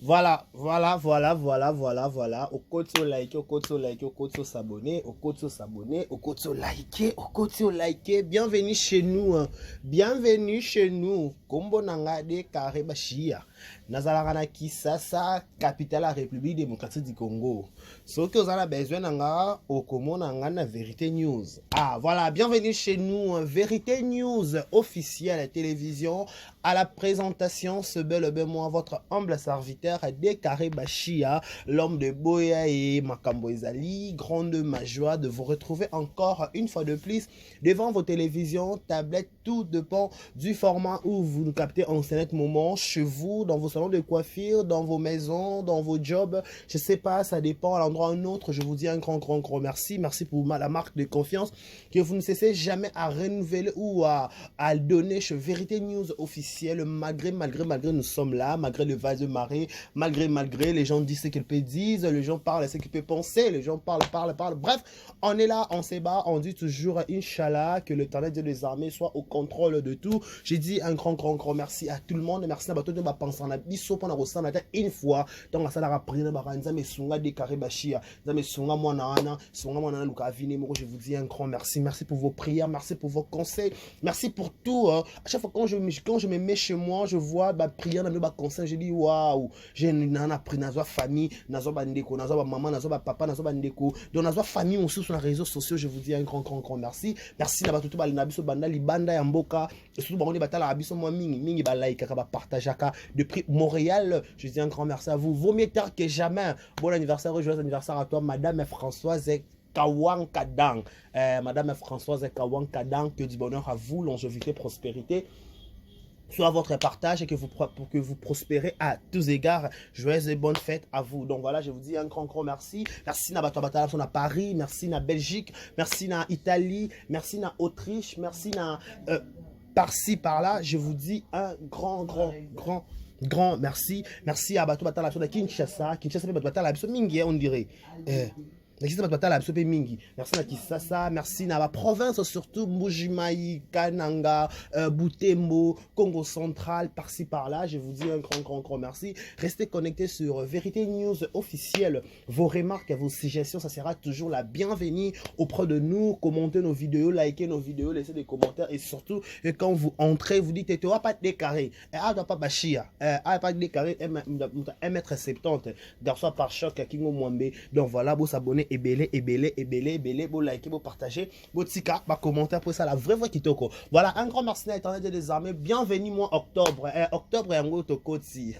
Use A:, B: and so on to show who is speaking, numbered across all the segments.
A: Voilà. Au côté like, au côté s'abonner, au côté liker. Bienvenue chez nous, hein. Bienvenue chez nous. Kombo nanga de Karebashia. Nazalaka Kisasa, capitale la République démocratique du Congo. Ce que vous avez besoin nanga, au Komo nanga na Vérité News. Ah, voilà, bienvenue chez nous, hein. Vérité News officielle à la télévision. À la présentation, ce bel moi, votre humble serviteur Dekare Bashia, l'homme de Boya et Makambo Ezali. Grande ma joie de vous retrouver encore une fois de plus devant vos télévisions, tablettes, tout dépend du format où vous nous captez en ce moment, chez vous, dans vos salons de coiffure, dans vos maisons, dans vos jobs. Je sais pas, ça dépend à l'endroit ou un autre. Je vous dis un grand merci. Merci pour la marque de confiance que vous ne cessez jamais à renouveler ou à donner chez Vérité News officielle. Malgré nous sommes là, malgré le vase de marée, malgré les gens disent ce qu'ils peuvent dire, les gens parlent ce qu'ils peuvent penser, les gens parlent. Bref, on est là, on se bat, on dit toujours Inch'Allah, que l'Éternel Dieu des armées soit au contrôle de tout. J'ai dit un grand merci à tout le monde. Merci à tout le monde penser en abisso pendant ressentir une fois dans la salle à prier baranza mais songa de Karebashia, mais songa mwana luka vini moko. Je vous dis un grand merci. Merci pour vos prières, merci pour vos conseils, merci pour tout. À chaque fois quand je me mets chez moi, je vois prière dans le conseil, je dis waouh, j'ai appris nazo famille, nazo bandeko, nazo maman, nazo papa, nazo bandeko, donc nazo famille aussi sur les réseaux sociaux. Je vous dis un grand merci. Merci na batutu balina biso banda libanda ya mboka, et surtout bangoni batala biso moi mingi ba like ka ba partagaka depuis Montréal. Je dis un grand merci à vous. Vaut mieux tard que jamais. Bon anniversaire, joyeux anniversaire à toi Madame Françoise Kawankadang. Madame Françoise Kawankadang, que du bonheur à vous, longévité, prospérité soit votre partage et pour que vous prospérez à tous égards. Joyeuses et bonnes fêtes à vous. Donc voilà, je vous dis un grand merci. Merci na Batouabata à Paris, merci na Belgique, merci na Italie, merci na Autriche, merci na par-ci par-là. Je vous dis un grand merci. Merci à Batouabata à Kinshasa. Kinshasa Batouabata à Mingi, on dirait. Merci à Kisasa, merci à la province, surtout Mbujimaï, Kananga, Butembo, Congo central, par-ci par-là. Je vous dis un grand merci. Restez connectés sur Vérité News officielle. Vos remarques, vos suggestions, ça sera toujours la bienvenue auprès de nous. Commentez nos vidéos, likez nos vidéos, laissez des commentaires et surtout quand vous entrez, vous dites tu vas pas décarrer, pas bachia, pas décarrer 1m70, garçon par choc, Kingo Mwambe. Donc voilà, vous s'abonnez. Ebele, vous likez, vous partagez, vous tika, vous commentaire pour ça, la vraie qui toko. Voilà, un grand merci à l'Éternel des armées. Bienvenue, mois octobre. Octobre est un gros tokoti.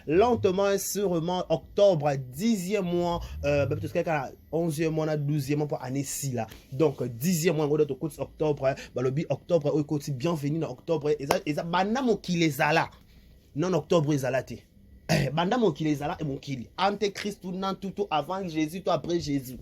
A: Lentement et sûrement, octobre, 10e mois, 11e mois, 12e mois pour année 6 là. Donc, 10e mois, de tokoti octobre, le octobre, au côté, bienvenue dans octobre. Et ça, banamo qui les a là. Non, octobre, ils a là. Banda mokili zala et mokili antéchrist tout avant Jésus tout après Jésus.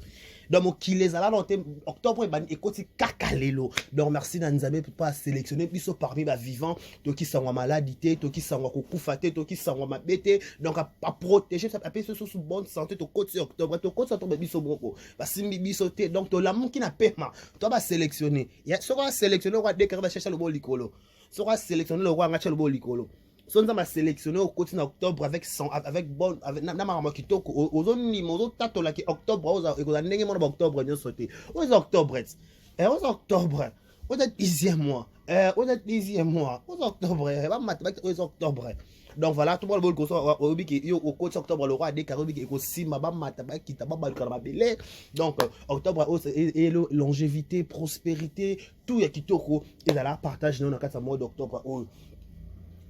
A: Donc mokili zala dans octobre et côté kakalelo. Donc merci Nzambe pour pas sélectionner biso parmi les vivants, to qui sont en maladie, to qui sont en kokufate, to qui sont en mabete. Donc à protéger ça appeler sous bonne santé to côté octobre, to côté octobre biso boko. Parce que biso té donc to l'amour qui n'a paiement. Toi va sélectionner. Il y a sera sélectionner roi décret va chercher le bon licolo. Sera sélectionner le roi ngacha le bon licolo. Son m'a sélectionné au côté d'octobre avec namama kitoko ozoni mozo tato la ki octobre oza ndenge mona octobre nyo sauté aux octobre aux octobre aux 10e mois aux 10e mois aux octobre ba mathématique aux octobre. Donc voilà, tout le monde au côté octobre le roi des Caraïbes et aussi ma mathématique qui t'a pas belé. Donc octobre et longévité, prospérité, tout ya kitoko et là partage dans le mois d'octobre.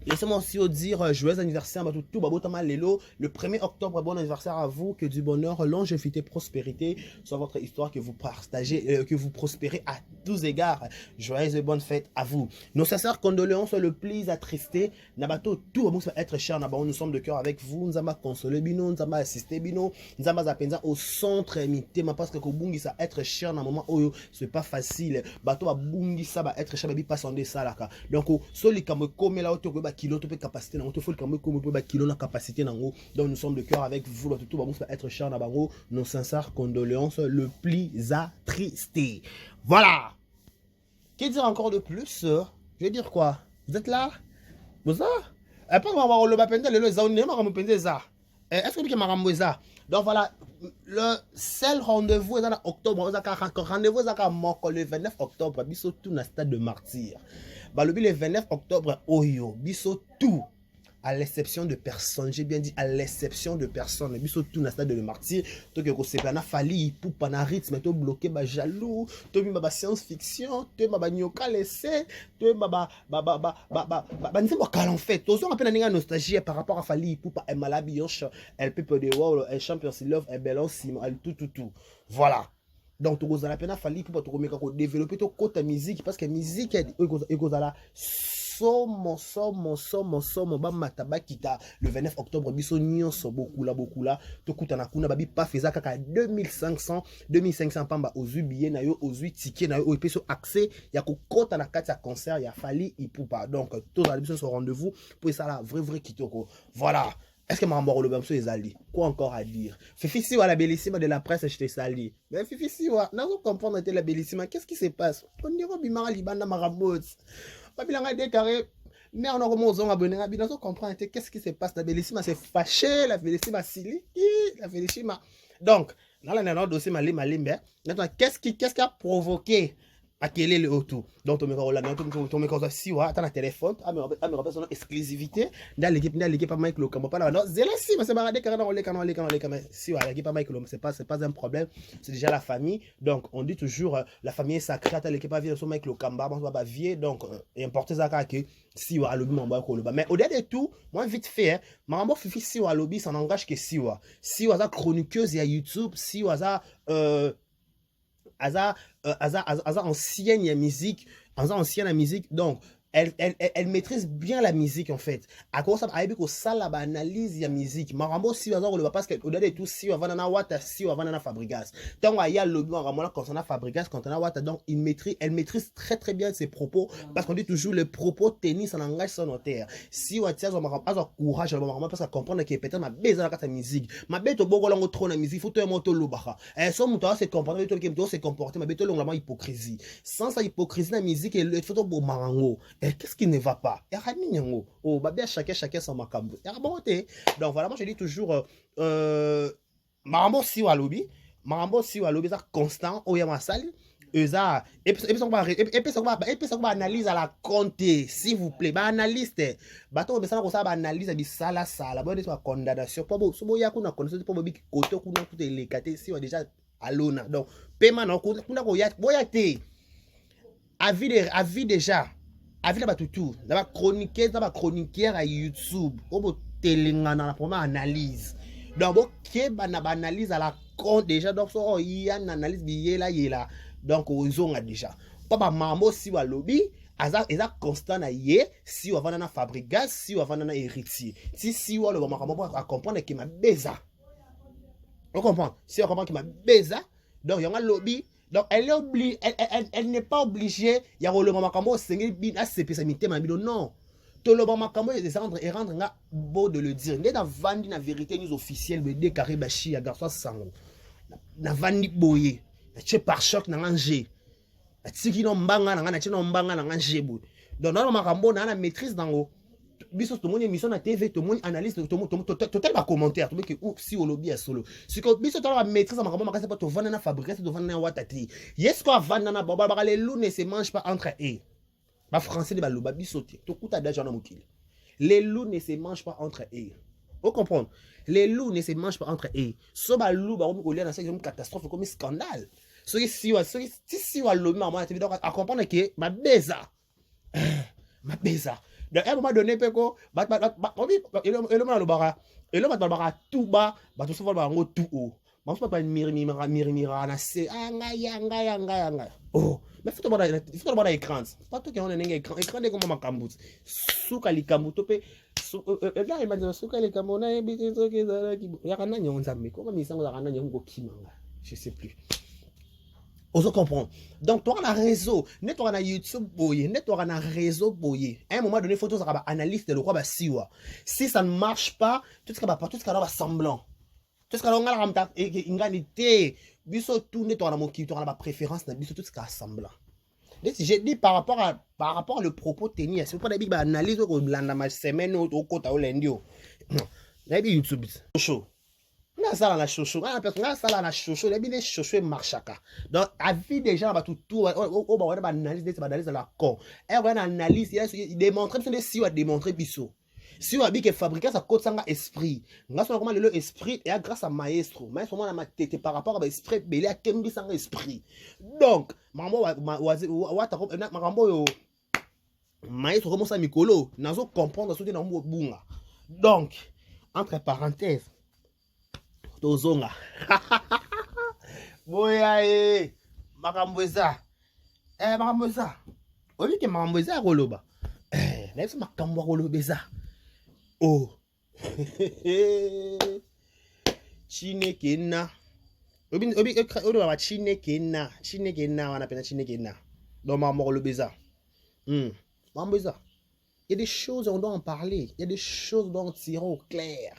A: Laissez-moi aussi dire joyeux anniversaire à tout le 1er octobre, bon anniversaire à vous, que du bonheur, longévité, prospérité soit votre histoire, que vous partagez, que vous prospérez à tous égards. Joyeuses et bonnes fêtes à vous. Nos sincères condoléances, le plus attristé, Nabato, tout va être cher, nous sommes de cœur avec vous, nous allons consoler bino, nous allons assister bino, nous allons appeler au centre imité, parce que Kobungi ça être cher dans un moment où c'est pas facile. Bato va bungi ça va être cher, mais pas sans des salaka. Donc, soli comme comme là kilo de capacité dans faut comme kilo la capacité dans donc nous sommes de cœur avec vous tout va être cher na bango nos sincères condoléances le plus attristé. Voilà, que dire encore de plus? Je vais dire quoi? Vous êtes là? Vous êtes Pas qu'on va le bapender le zaouni, ma comme penser ça. Est-ce que ma ça? Donc voilà, le seul rendez-vous est en octobre, rendez-vous est le 29 octobre, biso tout na stade de martyr. Bah le 29 octobre, oyo, biso tout. À l'exception de personnes, j'ai bien dit à l'exception de personnes, mais surtout dans le stade de martyr, tu que c'est pas fali pour pas na rythme, tu bloqué ba jaloux, tu ba science fiction, tu ba nyoka laissé, tu ba ni pas qu'à en fait, tu as peine une nostalgie par rapport à fali pour pas malabioche, elle peut de wow, elle champion si love, elle belle elle tout. Voilà. Donc, tu as la peine à fali pour pas te développer ton côté musique parce que musique est somo ba mataba kita le 29 octobre biso nyonso beaucoup là to kutana kuna babi pa feza kaka 2500 pamba ozu billet na yo ozu ticket na yo epeso accès ya kokota na kati ya concert ya fali ipupa donc tous les biso so rendez-vous pour ça la vrai kitoko voilà. Est-ce que Maramboro le Bamso est ali? Quoi encore à dire? Fifi Siwa, la bellissima de la presse, je t'ai sali. Mais Fifi Siwa, n'a pas comprendre la bellissima. Qu'est-ce qui se passe? On dirait Bimara Libanda Marabot. Babilanga décaré. Mais on a remonté aux abonnés. On doit comprendre qu'est-ce qui se passe. La bellissima s'est fâchée. La bellissima Sili. La bellissima. Donc, dans le dossier Malimbe, qu'est-ce qui a provoqué? À quel est le autour? Donc, tu me causes si tu as un téléphone, tu as une exclusivité. Dans l'équipe pas Mike Locam. Non, c'est là si, mais c'est pas des canaux, les canaux. Si, l'équipe pas Mike Locam, c'est pas un problème. C'est déjà la famille. Donc, on dit toujours, la famille est sacrée. L'équipe pas vivre sur Mike Locam, on va vivre. Donc, importer ça que si à lobby, mais au-delà de tout, moi, vite fait, Maman Fifi, si à lobby, ça n'engage que si à chroniqueuse, il y a YouTube, si à ancienne musique, donc elle maîtrise bien la musique en fait. À cause ça, avec ça la analyse la musique. Marambo si parce que au-delà de tout si on va na wata si on va na Fabregas. Tant il y a le Marambo quand on a Fabregas quand on a wata donc elle maîtrise très bien ses propos parce qu'on dit toujours le propos tennis en langage sonore. Si on tient son Marambo a courage le Marambo parce que comprendre que peut-être ma besoin la musique. Ma bête au bogo longo trop na musique faut te monter le baha. Et son muto se comporter tout qui se comporter ma bête longo la hypocrisie. Sans sa hypocrisie la musique et le photo beau Marango. Et qu'est-ce qui ne va pas? Oh, bah bien chacun son macambo. Donc voilà, moi je dis toujours Marambo si wa lobby, ça constant au yamasal. Et ça analyse à la compter s'il vous plaît ba analyste bato be ça ko ça ba analyse bi sala ba de condamnation pas bon so ya kuna connaissance pas bi côté kuna tout les caté si on déjà alona donc paiement non kuna ko ya boya te avis déjà avis là tout d'abord chroniqueur à YouTube au telengana la première analyse donc bon qui ba analyse à la compte déjà donc so il y a une analyse bi là donc ils ont déjà papa mambo si wa lobby aza constant na ye si wa vana na Fabregas si wa vana na héritier si wa le makambo à comprendre que ma beza on comprend si on comprend que ma beza donc y a un lobby donc elle n'est pas obligée y a le makambo sengi bin a spécialité ma bido non tout le makambo et rendre nga beau de le dire n'est dans vandi na vérité news officielle de décaré bachi ya garçon sango na vandi boye na par choc na nganje tiki no mbanga na ngana tino mbanga na nganje bo donc dans makambo na maîtrise dans biso tout monde émission na TV tout monde analyse tout monde total ba commentaire tout que si au lobby à solo ce que biso tout la maîtrise makambo makasa pas to vendre na fabriquer to vendre na watati yes ko vendre na baba les loups ne se mangent pas entre eux ba français de ba loba biso to kuta d'argent na mokili les loups ne se mangent pas entre eux. Vous comprenez? Les loups ne se mangent pas entre eux. So ba loup ba on dans cette catastrophe comme scandale. Si wa l'homme maman à comprendre que ma beza donc à un moment donné peko et le bara tout bas ba tout souvent ba ngo tout haut ma pas mira na c'est anga oh mais faut voir l'écran pas tout qui on est écran de comme makambu suka likambu topé là il m'a dit suka likambu na ebiti to ke za ki ya kana nyonza me ko mi sango za kana nyongo kimanga je sais plus. On se comprend. Donc, tu as un réseau. Ne tu as un YouTube boye. Ne tu as un réseau boye. À un moment donné, il faut que tu aies un analyse de le roi siwa. Si ça ne marche pas, tout ce qui va semblant. Tout ce qui va inganité. Biso tout ne tu as un préférence. Biso tout ce qui est semblant. J'ai dit par rapport à le propos tenu, c'est pas d'habitude analyse au ma semaine au côté au lundi. Non, d'habitude YouTube. Chaud. Nga sala na chocho, nga sala na chocho, d'habitude chocho marchaka. Donc avis des gens ba tout on va analyse la con. Et on analyse, il démontre que si on démontrer biso. Si on a dit que fabriquer ça code sanga esprit. Nga so comment le esprit et grâce à maestro. Maestro moi na ma tête par rapport à esprit belé a kembi sanga esprit. Donc mambo wa ta mambo yo maestro comment ça mikolo nazo comprendre ce que na mbo bunga. Donc entre parenthèses tozonga boya makambo eza makambo eza obi ke makambo eza koloba na yesu makambo koloba eza oh chinekena obi ba chinekena wana pena chinekena donc makambo koloba eza makambo eza il y a des choses on doit en parler, il y a des choses on doit en tirer au clair.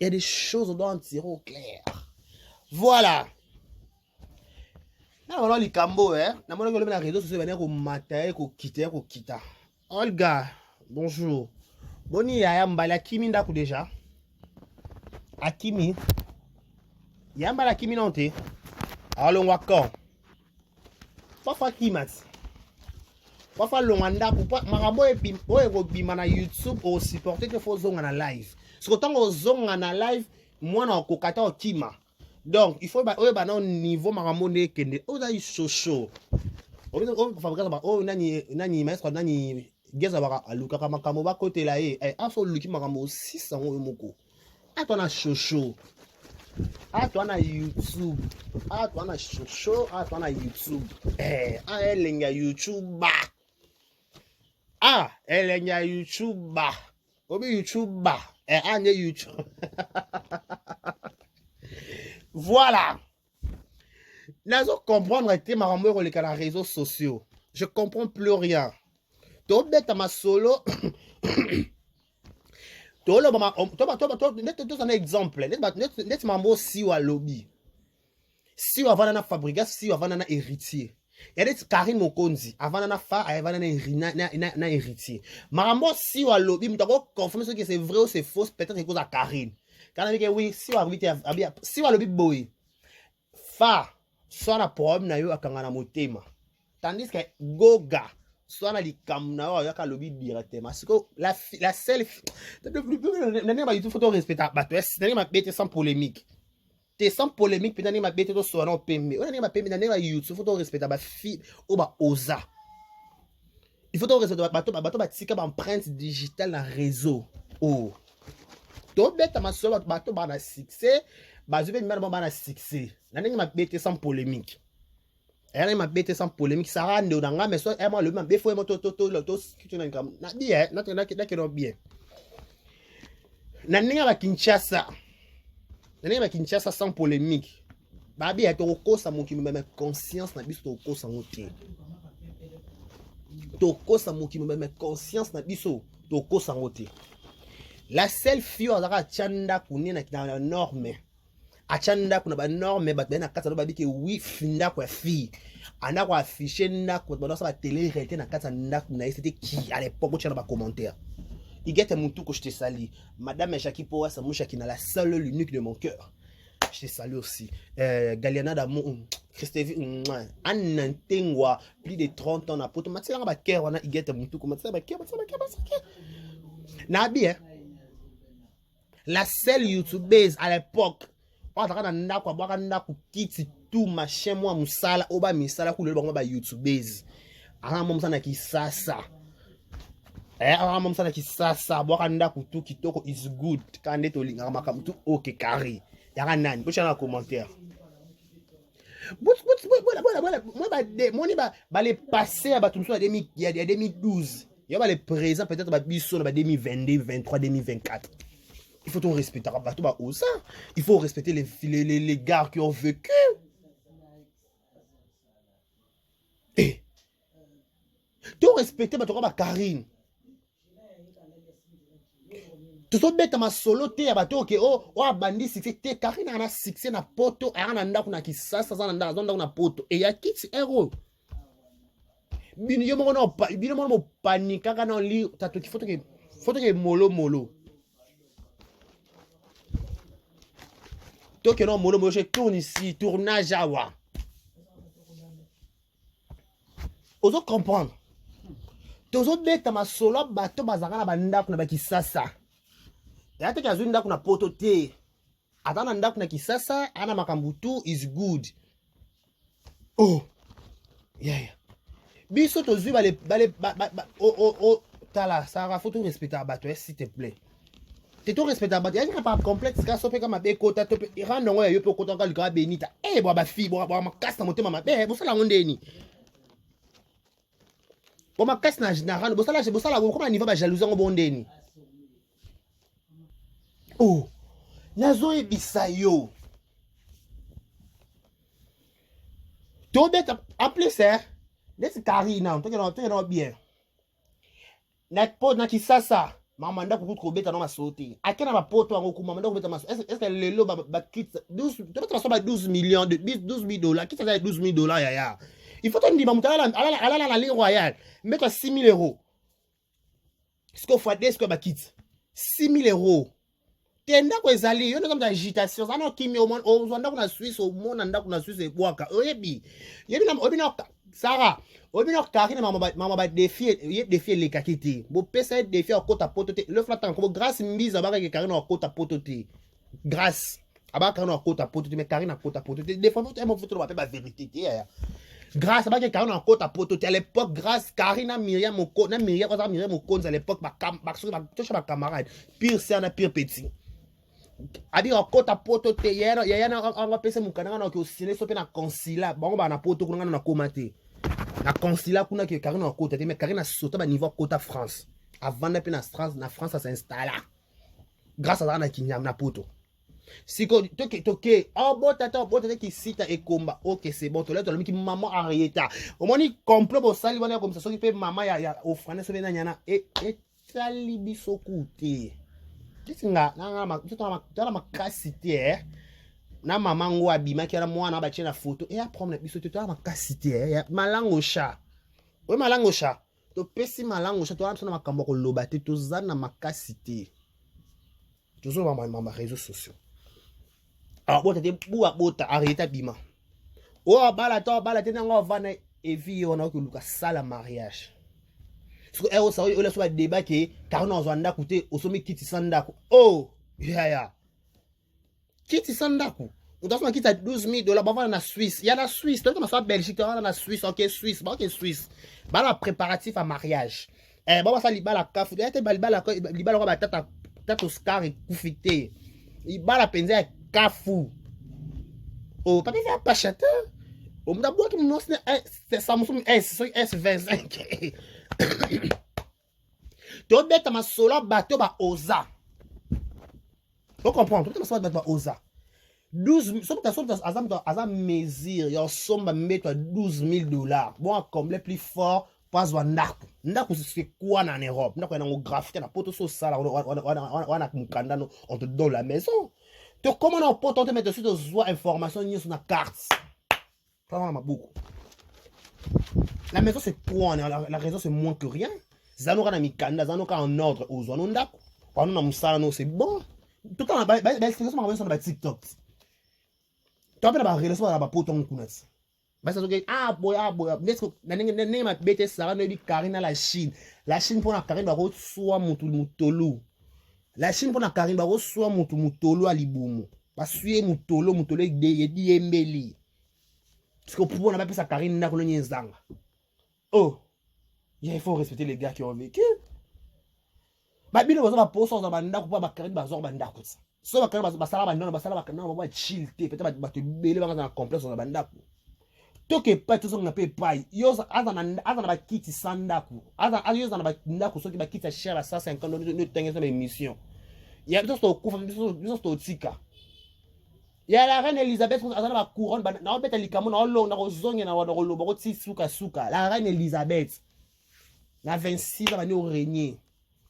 A: Il y a des choses on doit en tirer au clair. Voilà. Là, on a les cambo, hein. On a les réseaux sociaux, on a les matin, on kita. Olga, bonjour. Boni, ya mbala Akimi ndaku déjà. Akimi. Ya mbala Akimi nante. Alors, on va quand? Papa Kimat. Papa Longanda, pour Marabo et Bima na YouTube, au supporter que faut zonga na live. Parce que tant qu'on zonga na live, moi na kokata o kima. Donc il faut ba niveau maramonde kende. O da chaud. O fabriquer ba o nani maître nani geza ba aluka kama kamo ba côté là aso luki maramo 600 moko. A toi na chaud. A toi na YouTube. A toi na chaud, a toi na YouTube. A elenga YouTube ba. Ah, elenga YouTube ba. Obi YouTube ba. YouTube. Voilà. Nazo comprendre que ma rameur les réseaux sociaux. Je comprends plus rien. To bête ma solo. To lo ma to un exemple. Net mambo si wa lobby. Si wa vana na fabrica, si wa vana na héritier. Il y a des Karine Mokonzi avant na fa avant na héritier. Marambo si wa lobby m'tako confirmer ce que c'est vrai ou c'est faux peut-être cause à Karine. Quand on dit que oui si wa si wa lobby boy fa soit na problème na yo akanga na motema. Tandis que Goga soit na likam na yo yaka lobby directement. Parce que la selfie n'a pas du tout photo respectable. Bah toi c'est n'a pas sans polémique. T'es sans polémique, puis n'ani ma bête to so non pembe. On n'ani ma pembe n'ani ma YouTube, faut to respecter ba fille ou ba oza. Il faut to respecter ba tika ba empreinte digitale na réseau. Oh. To bête ma so ba to ba na succès, ba je vais me ba na succès. N'ani ma bête sans polémique. Elle ma bête sans polémique, ça rende dans nga mais so e moi le même be faut mo to tu na ngam. Na bien, na que non bien. N'ani ba Kinshasa. Nani ba Kinshasa sans polémique. Babi a toko sa mo ki me met conscience na biso toko sa ngote. Toko sa mo ki me met conscience na biso toko sa ngote. La seule fille azaka chanda kuni na norme. A chanda kuna ba norme ba na kata ba biki oui finda kwa fille. Ana kwa afficher na kwa ba sa télé réalité na kata na kuna c'était qui à l'époque tu na ba commentaire. Il guette mon tout que je te salue. Madame Jackie Poa, ça mouche qui n'a la seule l'unique de mon cœur. Je te salue aussi. Galiana d'amour, Christophe, Annantengwa, plus de 30 ans na poto. Matsela ba kère wana il guette mon tout comme ça ba kère. Nabi la seule youtubeuse à l'époque. On a na kwa bwa na ku kiti tout machin moi musala oba misala ku le bango ba youtubeuse. Ara momsa na kisasa. Avant ça qui ça boire nda kutu kitoko is good quand est olinga makamtu OK carré yaka nani po chana commentaire voilà moi ba les passer à batumso à 2012 ya ba les présent peut-être ba biso na 2022 23 2024 il faut tout respecter bato ba osa il faut respecter les gars qui ont vécu et tout respecter bato ba Karine. Tout ça bête ma solo te abato ke o abandi succès te Karine ana succès na poto ana nda kuna kisasa sana nda zonda kuna poto e ya kiti ero Bino mo panika kana li tato ki foto ke molo. Toi non molo je tourne ici, tournage awa. Ozo comprendre. Tozo beta ma solo bato bazanga na banda kuna bakisasa. Ya te kazu nda kuna poto te. Atana nda kuna kisasa ana makambutu is good. Oh. Yeah. Biso tozu bale tala ça va faut tout respecter bato s'il te plaît. T'es tout respecter bato. Ya pas complexe ka so pe ka mabe kota to pe rando ngo ya yo pe kota ka lika benita. Eh bo ba fi bo makasa motema mabe bo sala ngondeni. Bo makasi na général bo sala comment niveau ba jalousie ngo bondeni. Oh. Nazo ebisa yo. To beta appelé ça. Laisse Karina, tu es bien. Na kisasa, mama nda kuku beta no masoti. Akena ba poto ngo kuma nda kubeta maso. Est-ce que lelo ba kit 12 tu peux transformer 12 millions de 12 000 dollars. Qui ça 12 000 dollars ya. Il faut te dire mutala ala la ligne royale. Mettre 6 000 euros. Ce qu'on fait est-ce que ba kit 6 000 euros. Tenda ko ezali yo ndo agitation ça no kimi au monde au nda kuna Suisse au monde nda kuna Suisse e boaka. Oyebi na Sarah, obino Karine mama ba défier les kakiti. Bo pesa défier au kota potote. Le flatan comme grâce mbiza ba ke Karine au kota potote. Grâce aba Karine au kota potote mais Karine au kota potote. Des fois vous photo ba vérité ya. Grâce aba ke Karine au kota potote à l'époque grâce Karine Myriam Moko na Myriam à l'époque ba camarade. Pire c'est un pire petit. Abi okota poto te yena on pesa mukana na ko sile so pe na consila bango ba na poto kuna na komate na consila kuna ke Karine okota te mais Karine a sauté ba niveau kota France avant de na France ça s'installe grâce à na kinyam na poto siko toke bota ki sita e komba OK c'est bon to là to le ki maman Arieta au moins ni complot bo sali wana comme ça so ki pe maman ya ofrane so be na nyana e sali biso kuti Kisinga na makasité na mama ngo abima ki na mwana ba tshena photo et après na biso to na makasité ya malango sha we malango sha to pesi malango sha to na tsona makambo ko loba te to zana makasité to zo mama réseaux sociaux alors bota te bota arrêta bima o bala te na ngo vana e vie ona ko luka sala mariage. Parce que on a débat que Karine Ozwanda coûté au sommet Kiti Sandaku. Oh, yeah. Kiti Sandaku. On doit quitter à 12 000 dollars. Bah, voilà, la Suisse. Il y a la Suisse. Toi, tu m'as Belgique, la Suisse. Ok, Suisse. Bah, ok, Suisse. Bah, la préparatif à mariage. Eh, bah, ça, liba la cafou. Il y a des balles, liba la tata Oscar et Koufité. Il bat la penze à cafou. Oh, papa, il va pas château. On m'a dit que c'est Samsung S25. Tu bête ma solo bateau ba oza. Faut comprendre, tu ma solo bateau ba oza. 12 azam mesure, yo somba mettre 12 000 dollars. Bon, comme les plus fort, pas wa ndaku. Ndaku c'est quoi en Europe? Ndaku na graffiti na poto so sala on a mukanda no on te donne la maison. Tu comment on peut te mettre dessus de zoa information ni sur la carte. Pas beaucoup. La maison c'est quoi? La raison c'est moins que rien. Zanoka na mikanda, zanoka en ordre aux zonondako. Quand on a musala no c'est bon. Tout le temps ba explication ma sur ba TikTok. Tu as pas relation na ba poto kunats. Ba ça que boya n'est-ce na nenge ma bete ça no bi Karine la Chine. La Chine pour na Karine ba reçoit mutulu. La Chine pour na Karine ba reçoit mutulu à libumu. Ba suye mutolo di embeli. Parce que pour on a pas ça Karine na ko nyenzanga. Oh, il faut respecter les gars qui ont vécu. Bah bino baza ba poso za banda ko ba Karine bazor banda ko. So ba Karine basala ba chill te peut-être ba te belé ba na complexe za banda ko. Toke pas tout ça na paye pas. Yo azana ba kiti sandaku. Yo azana ba ndako so ki ba kiti cher à 150 no tenga sur l'émission. Il y a tout ça ko fa biso to tika. Il y a la reine Elisabeth qui a la couronne. Na obeta likamo na lo na kozonga na wana lo ba ti suka. La reine Elisabeth na 26 ans au régner.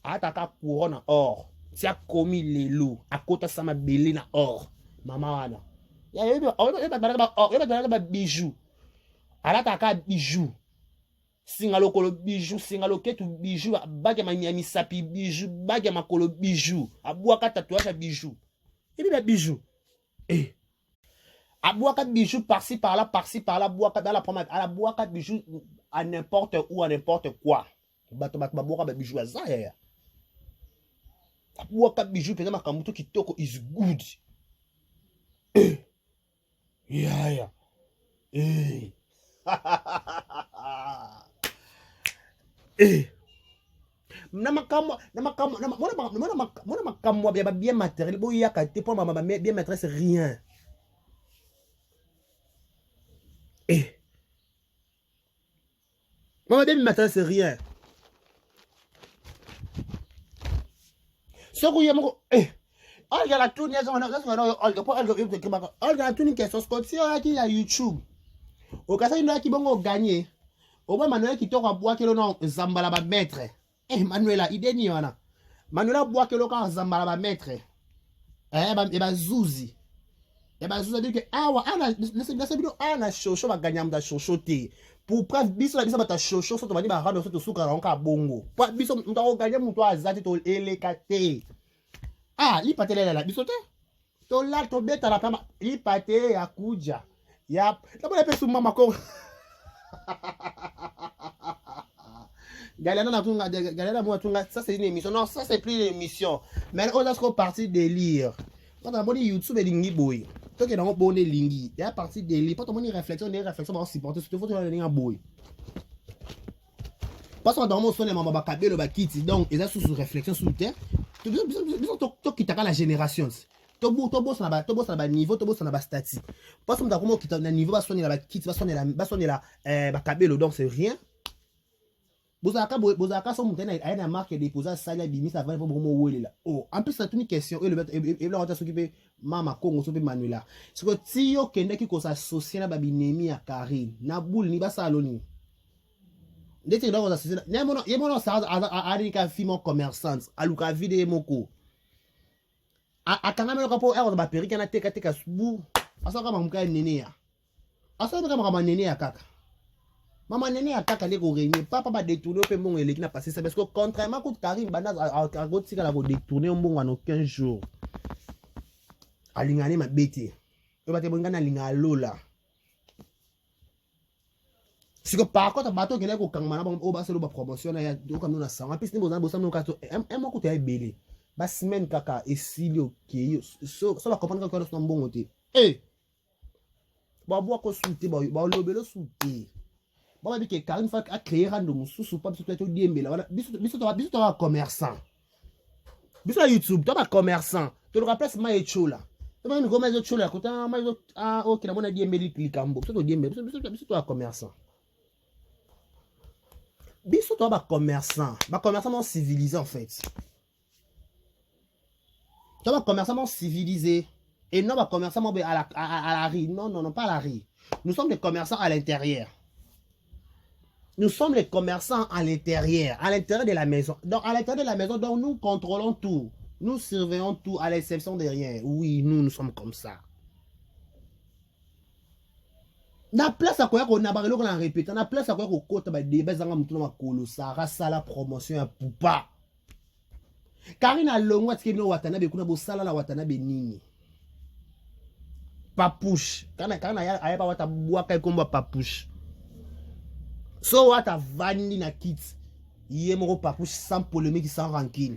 A: Ataka couronne or. Tu as commis les loups à côté de sama belé na or. Maman wana. Il y a ba bijou. Ala taka bijou. Singalo kolo bijou, singalo ketu bijou, bague ma miami sapi bijou, bague ma kolo bijou, abouaka tatouage à bijou. Et puis, bijou. Eh. Abouaka bijou par-ci, par-là, bouaka, à la bouaka bijou à n'importe où, à n'importe quoi. Bouaka bijou à ça, ya. Abouaka bijou, par exemple, Kamuto Kitoko is good. Eh. Yeah. Eh. Eh. Bien matériel, bien matériel, c'est rien. Eh. Maman, bien matériel, c'est rien. Ce que eh. Olga la tourne, Olga la tourne, question qui a YouTube. Au cas où il y a qui vont gagner. Au moins, Manuel qui t'aura boire que l'on Zambala va mettre. Eh, Manuela, idée ni wana. Manuela boire que l'on Zambala va mettre. Eh, bah, Zouzi. Eh, bah, Zouzi dit que, ah, ouais, ana, chocho, va gagner un chochoté. Pour preuve, biso, la bisa, ta chocho, ça te va dire, bah, rendre ce sucre à un bongo. Pour biso, m'ta gagner mon toit, zati, to, elekate. Ah, li pate la biso te. To la, to beta la pama. Li pate, ya kuja. Ya, la bonne personne, maman, ko. Ça c'est une émission. Non, ça c'est plus une émission. Mais on a ce qu'on parti délire. Quand on a dit YouTube et Lingi Boy. Toi qui es dans le bon Lingi. Il y a parti délire. Quand on a une réflexion, on va supporter. Surtout, il faut que tu aies un boy. Parce qu'on a dans mon son, on va caber le bakiti. Donc, il y a sous réflexion sous terre. Tu qui t'as la génération. Tu bosses dans le niveau, tu bosses dans le statut. Parce qu'on a comment qui t'a le niveau, va sonner la bakiti, va sonner la caber donc c'est rien. Bozaka son montagne a une marque déposée à Salia Bimis avant de vraiment où là. Oh, en plus c'est une question et le on va s'occuper mama Congo s'occuper Manuela. C'est que tio kende qui ko s'associer na babinemi à Karine. Na boule ni ba saloni. Ndeti ndo ko s'associer. Yemono sa a ka fimo commerçante, aluka vide moko. A kana melo ka po e ko ba perika na teka subu. Asa ka mamuka nene ya. Asa ka mama nene ya kaka. Maman nene attaque les réunions. Papa va détourner au monde et qui n'a passé ça parce que contrairement à Karim Banaz a détourné au monde en 15 jours. Alingane ma bête. On va te bonga na linga lola. Si que par contre bateau qui est au Kangmana au bas le promotion na do comme nous na 100. En plus ni bozana bosam no kato un mo côté belé. Ba semaine kaka et silio qui so va comprendre que c'est un bon côté. Eh. Ba bois ko souté ba lobelo souté. Bon, on dit que Karine a créé un sous pas biso to un commerçant. Biso YouTube, tu un commerçant. Tu le rappelles c'est Maïcho là. Tu vas nous comment Maïcho là, quand OK, na mona diembeli clikambo. Biso to un commerçant. Biso to un commerçant. Ba commerçant non civilisé en fait. Tu un commerçant civilisé et non ba commerçant à la rue. Non, pas à la rue. Nous sommes des commerçants à l'intérieur. Nous sommes les commerçants à l'intérieur de la maison. Donc, à l'intérieur de la maison, donc, nous contrôlons tout. Nous surveillons tout, à l'exception de rien. Oui, nous sommes comme ça. Na place à quoi qu'on a barré, on a répété. Na place à quoi qu'on compte, débat, ça la promotion à Poupa. Karine a longue, ce qui est no Watanabe, qu'on a beau sala la Watanabe nini. Papouche. Quand on a pas Wata bois, quelqu'un va papouche. So what a vanille na kit. Yemoro papouche sans polémique, sans rancune.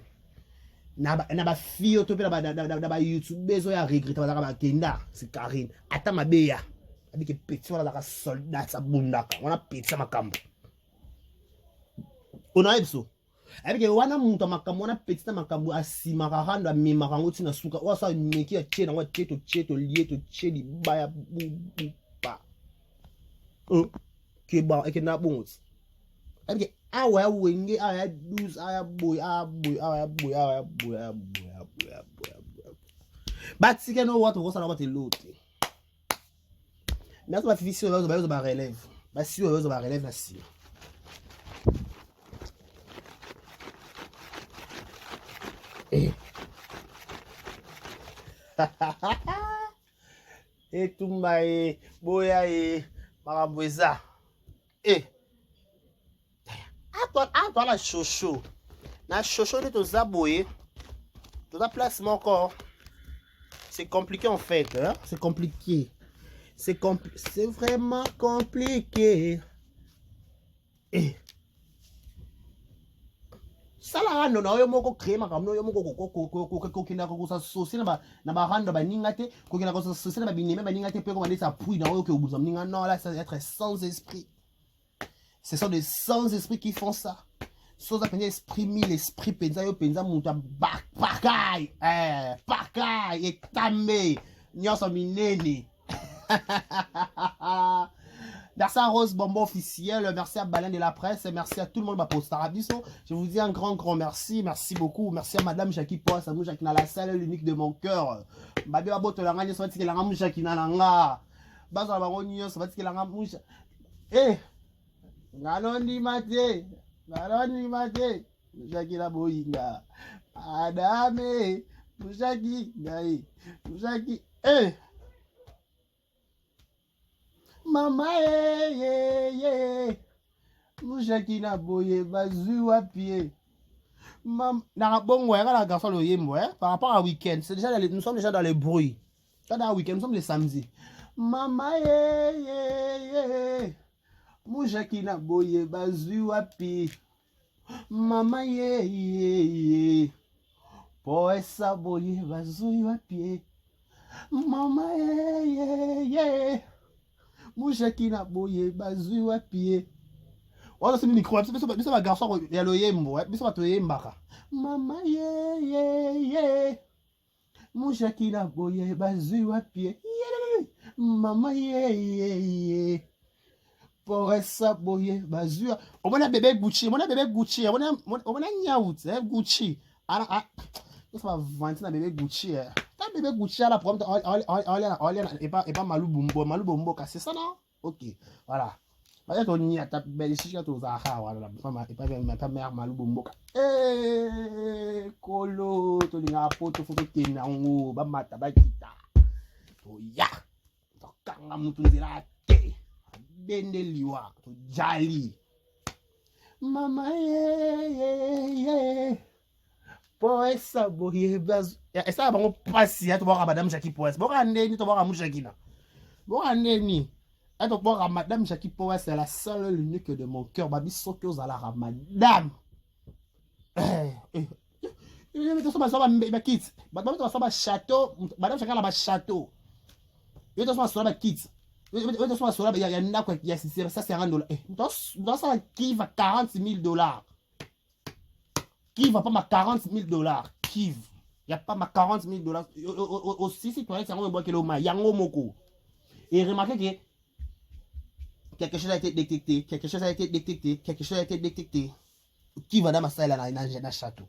A: Na ba fille to pe na ba YouTube bezo ya regret ba kenda c'est Karine. Ata mabeya. Abi ke petit wala ka soldat sa bundaka. Wana petit sa makambo. Ona ebso. Abi ke wana muntu makambo wana petit sa makambo asima ka handa mi makango tina suka. Wasa meki ya chena wa cheto lieto chedi baya ba. Ba e na bonus ake awa wenge aya lose aya boy but si que no what go sala what lote mais ça fifi sur ba relève ba si ba relève na si et tumba boya e maraboisa. toi la chocho. La chocho de tous aboyés. Tout ça placement encore. C'est compliqué en fait. Hein? C'est compliqué. C'est vraiment compliqué. Eh. Ça là, non, non, moko créer ma comme non, moko kokina ko sa sauce na ba rando ba ningate, kokina ko sa sauce na ba bineme ba ningate pe ko ba sa pouille dans que vous ninga non là ça être sans esprit. Ce sont des sans esprit qui font ça. Sans appeler esprit mille esprit penza yo penza muta bakay bakay et tamé nyoso minene. Merci à Rose Bonbon officiel, merci à Baleine de la presse, merci à tout le monde ma poste Arabiso. Je vous dis un grand merci, merci beaucoup, merci à Madame Jackie Poisse, à nous Jackie dans la salle l'unique de mon cœur. Babi Aboto la ngani soit que la ngamu Jackie na nga. Bazo la bangonio soit que la ngamu. Eh. Ngalondi mate. Ngalondi mate. Jackie la boyinga. Adame. Jackie ngai. Jackie eh. Mama Mouchaki na boye bazu à pied. Mam na bon ouais la garçon le yembo par rapport à week-end, c'est déjà nous sommes déjà dans les bruits. Pas dans le week-end, nous sommes les samedis. Mama Mouchaki na boye bazu à pied. Mama pour essa boye bazu à pied. Mama Mouchaki na boye bazu à pied. Voilà, c'est le micro. C'est un garçon qui a le yembo. C'est un yembaka. Mama Mouchaki na boye bazu à pied. Mama pour essa boye bazu. On a bébé Gucci. On a bébé Gucci. On a Nyaout. Gucci. Ah, ça va vendre un bébé Gucci. T'as un bébé Gucci à la prompt. Et pas Malou Bumbo. Malou Bumbo, c'est ça, non? Ok, voilà. Peut-être qu'on y a tapé les chichas aux Zahara. Voilà, pas mère Malou Bumbo. Eh, Kolo, tu n'as pas de photo qui est en haut. Bah, ma tabakita. Oh, ya. Kanga mutu nzira te. Bende liwa. Jali. Mama, pour essa boye baz essa ba ngo pasi ya to ba madame Jackie Poes bo ka ndeni to ba ka Mouchaki na bo ka ndeni a to ba ka madame Jackie Poes c'est la seule l'unique de mon cœur babi soki ozala ka madame mais to so ba kids ba to so ba château madame Jackie na ba château et to so ba kids et to so ba ya ndako ya ça c'est $1 dans ça qui va $40,000. Qui va pas ma $40,000? Qui? Il n'y a pas ma $40,000. Aussi, si tu as un yango moko. Et remarquez que quelque chose a été détecté. Quelque chose a été détecté. Quelque chose a été détecté. Qui va dans ma salle dans le château?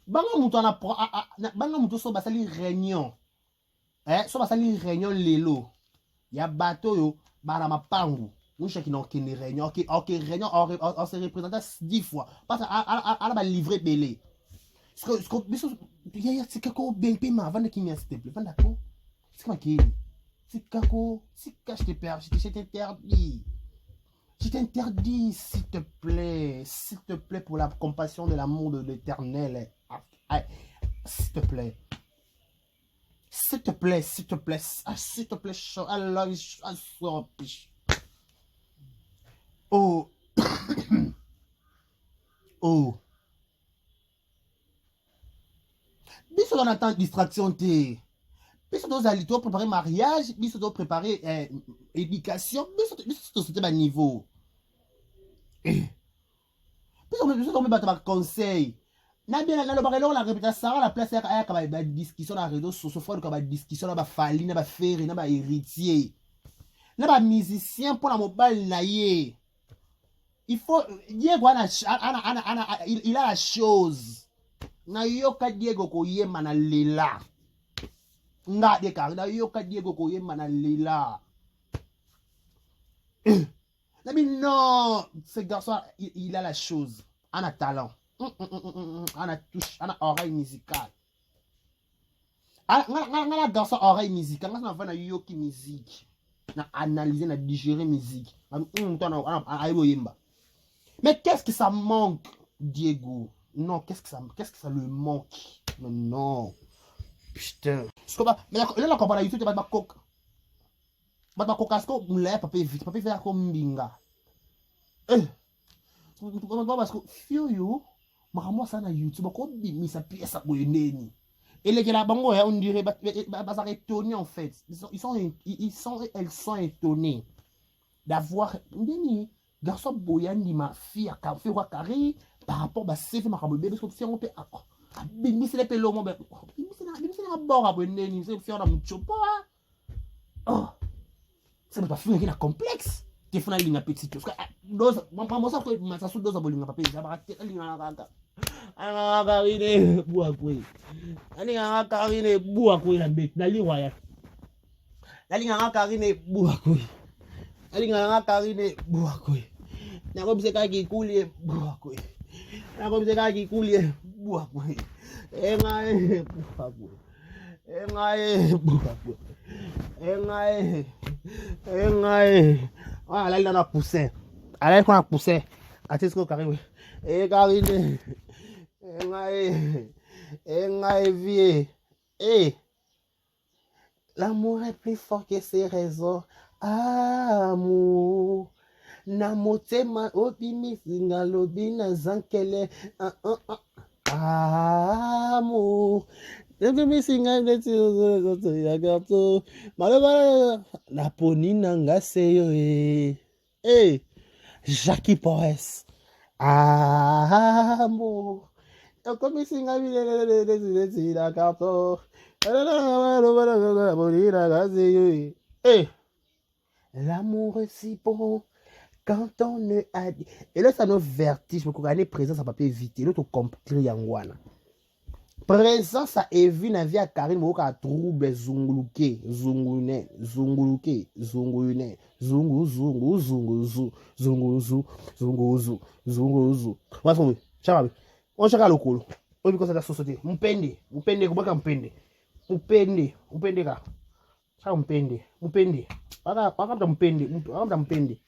A: Banga muto so basali réunion. So basali réunion lelo. Ya bateau yo bara mapangu Mouchaki non qui réunion OK réunion on se représenté 10 fois parce à la livrer belé c'est kako bien paiement avant de qui s'il te plaît d'accord c'est quoi qui c'est kako c'est que je te perds je t'interdis s'il te plaît pour la compassion de l'amour de l'Éternel s'il te plaît. S'il te plaît, I love you, so oh, oh. Biso on attend distraction te. Biso doit aller préparer mariage, biso doit préparer éducation, biso c'était bas niveau. Biso doit me battre conseil. Na bien na lo la réputation la place ya ka ba discussion na réseau social fois ka ba discussion na ba fali na ba faire na ba héritier na ba musicien pour la mobile na ye il faut Diego il a la chose na yoka Diego ko yema na lela nga de ka na yoka Diego ko yema na lela na non ce garçon il a la chose en a talent. On a touche, on a oreille musicale. nga garçon oreille musique nga na vana yoki musique na analyser na digérer musique ayo yemba. Mais qu'est-ce que ça manque, Diego? Non, qu'est-ce que ça le manque? Non. Putain. Mais là, on comprend la YouTube, tu vas coca. Ba coca, sko, mule, papa vite, papa faire comme binga. Parce que, fio, moi, ça na YouTube, quoi, mais ça pièce à neni. Et les gars, on dirait, ça étonné en fait. Elles sont étonnées d'avoir, garçon boyandi ma fille a fait quoi carré par rapport à ce fait ma bébé parce que si on peut bimbi c'est les pelo mon bébé bimbi c'est la bord à bonne c'est faire dans chopa oh c'est pas fini qui complexe tu fais une petite chose dose moi ça que ça sous dose à bolinga papa ça va rater linga kaka ana karine bua kwe ana karine bua kwe la bête la liwa ya la linga karine bua kwe alinga karine bua kwe na ko bise ka ki kulie bua kwe na ko bise ka ki kulie bua kwe engae bua kwe engae bua kwe engae ah là il a poussé allez qu'on a poussé atis ko karine karine engae vie l'amour est plus fort que ses raisons. Amour na motema obimisinga lobi na zankele amour obimisinga ndeti ya gato malobala na poni nanga seyo Jackie Porres amour obimisinga ndeti ya gato l'amour est si bon quand on ne a dit. Et là, ça nous vertige. Mais quand on est présent, ça ne peut pas éviter. L'autre compris yangwana. Présence à Evi na vie à Karine, mais on trouble zunguluke, zungune, zunguluke, zungune, zungu, zungu, zungu, zungu, zungu, zungu, zungu, zungu, zungu. On va faire ça. On cherche le colo. On dit que ça a sauté. Mpende, comment mpende, mpende ka. Ça mpende. Wakata mpende